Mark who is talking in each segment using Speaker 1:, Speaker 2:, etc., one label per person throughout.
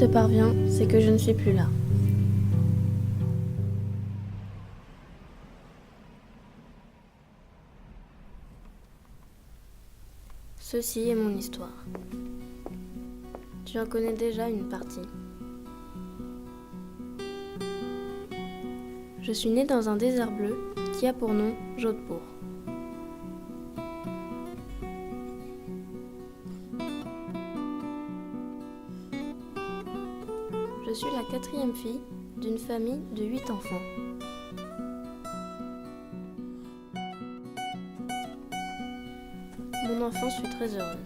Speaker 1: te parvient, c'est que je ne suis plus là. Ceci est mon histoire. Tu en connais déjà une partie. Je suis née dans un désert bleu qui a pour nom Jodhpur. Je suis la 4e fille d'une famille de 8 enfants. Mon enfance fut très heureuse.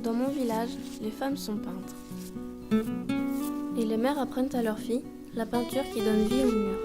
Speaker 1: Dans mon village, les femmes sont peintres. Et les mères apprennent à leurs filles la peinture qui donne vie aux murs.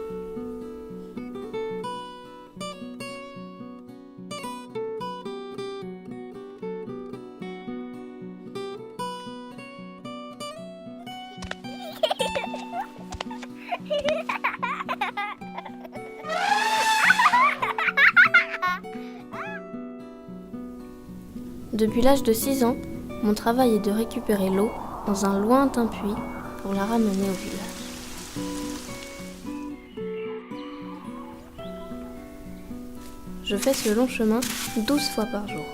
Speaker 1: Depuis l'âge de 6 ans, mon travail est de récupérer l'eau dans un lointain puits pour la ramener au village. Je fais ce long chemin 12 fois par jour.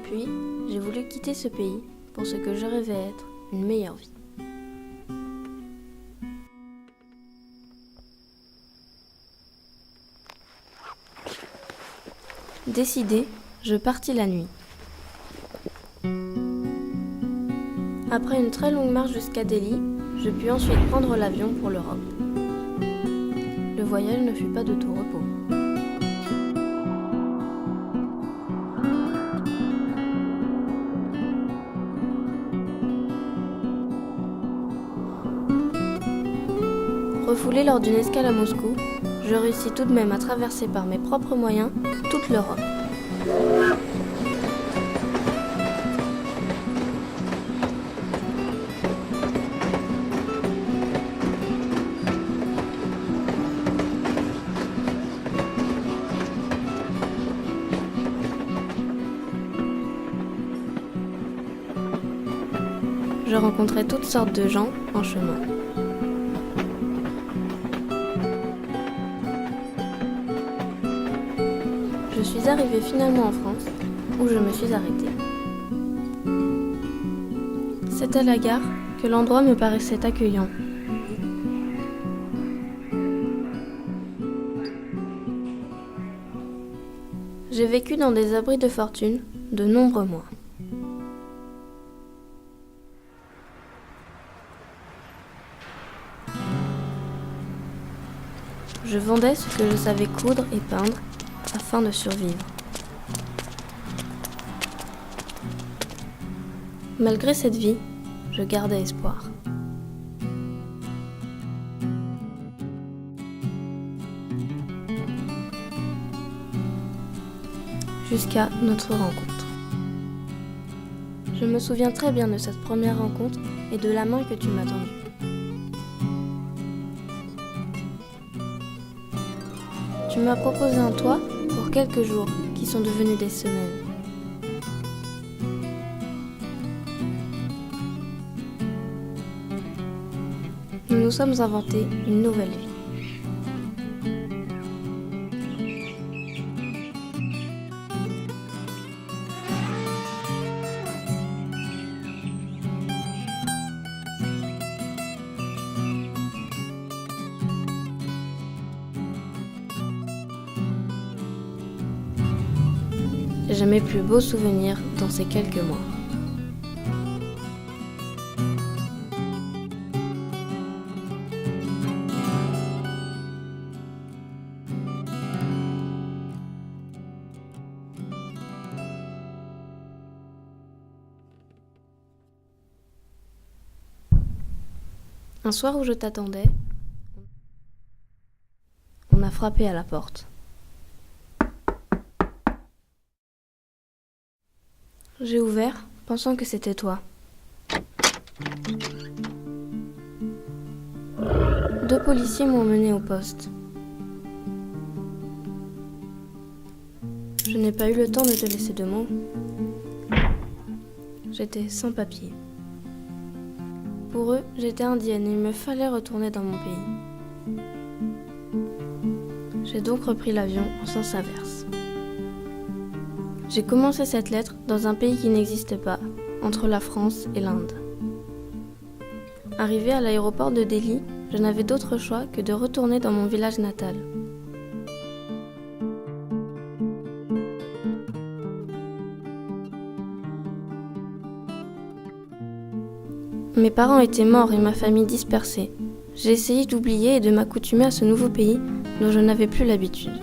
Speaker 1: Puis, j'ai voulu quitter ce pays pour ce que je rêvais être une meilleure vie. Décidé, je partis la nuit. Après une très longue marche jusqu'à Delhi, je pus ensuite prendre l'avion pour l'Europe. Le voyage ne fut pas de tout repos. Refoulé lors d'une escale à Moscou, je réussis tout de même à traverser par mes propres moyens toute l'Europe. Je rencontrais toutes sortes de gens en chemin. Je suis arrivée finalement en France, où je me suis arrêtée. C'est à la gare que l'endroit me paraissait accueillant. J'ai vécu dans des abris de fortune de nombreux mois. Je vendais ce que je savais coudre et peindre afin de survivre. Malgré cette vie, je gardais espoir. Jusqu'à notre rencontre. Je me souviens très bien de cette première rencontre et de la main que tu m'as tendue. Tu m'as proposé un toit pour quelques jours qui sont devenus des semaines. Nous nous sommes inventés une nouvelle vie. J'ai mes plus beaux souvenirs dans ces quelques mois. Un soir où je t'attendais, on a frappé à la porte. J'ai ouvert, pensant que c'était toi. 2 policiers m'ont emmené au poste. Je n'ai pas eu le temps de te laisser 2 mots. J'étais sans papier. Pour eux, j'étais indienne et il me fallait retourner dans mon pays. J'ai donc repris l'avion en sens inverse. J'ai commencé cette lettre dans un pays qui n'existe pas, entre la France et l'Inde. Arrivé à l'aéroport de Delhi, je n'avais d'autre choix que de retourner dans mon village natal. Mes parents étaient morts et ma famille dispersée. J'ai essayé d'oublier et de m'accoutumer à ce nouveau pays dont je n'avais plus l'habitude.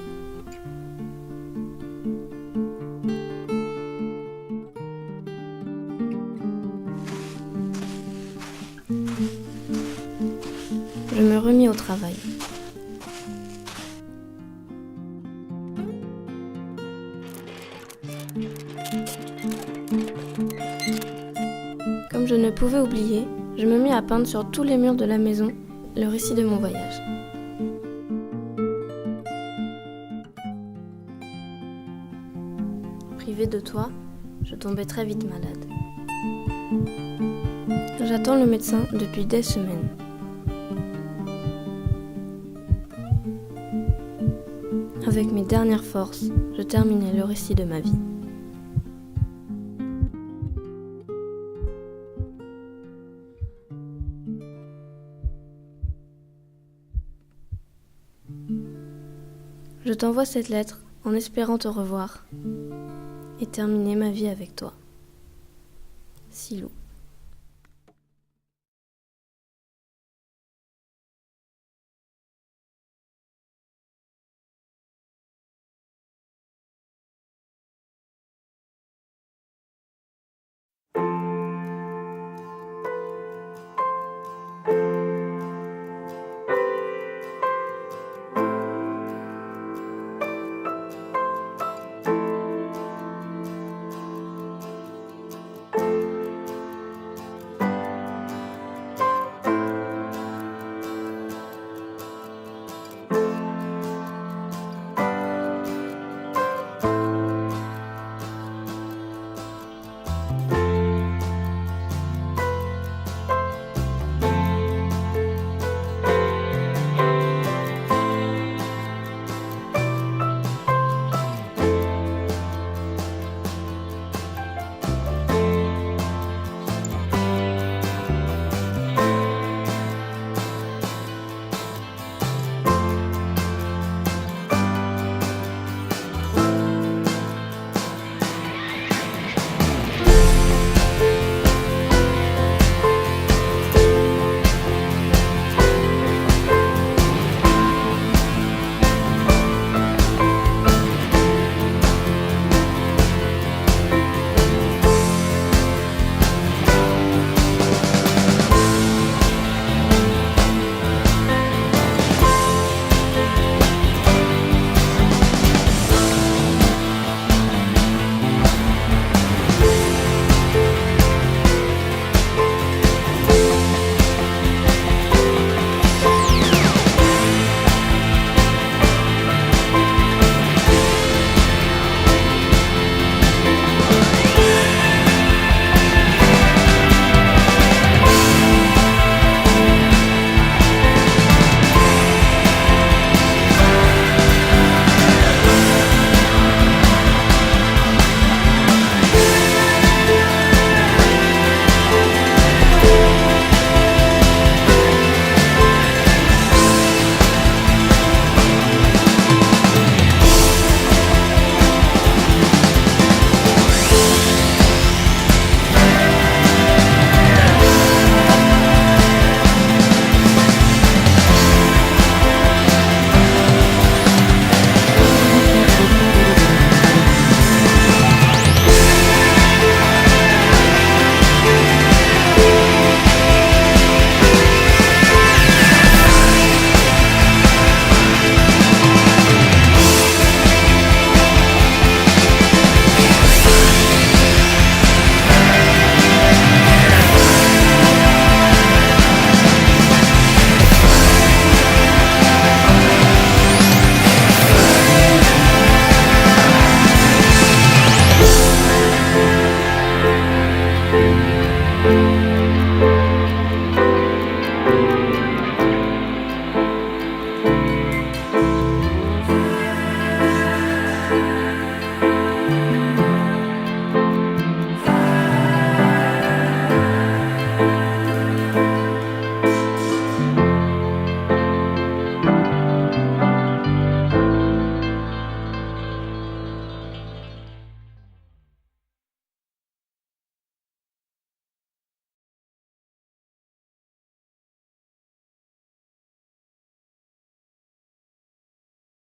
Speaker 1: Je me remis au travail. Comme je ne pouvais oublier, je me mis à peindre sur tous les murs de la maison le récit de mon voyage. Privée de toi, je tombais très vite malade. J'attends le médecin depuis des semaines. Avec mes dernières forces, je terminais le récit de ma vie. Je t'envoie cette lettre en espérant te revoir et terminer ma vie avec toi. Silou.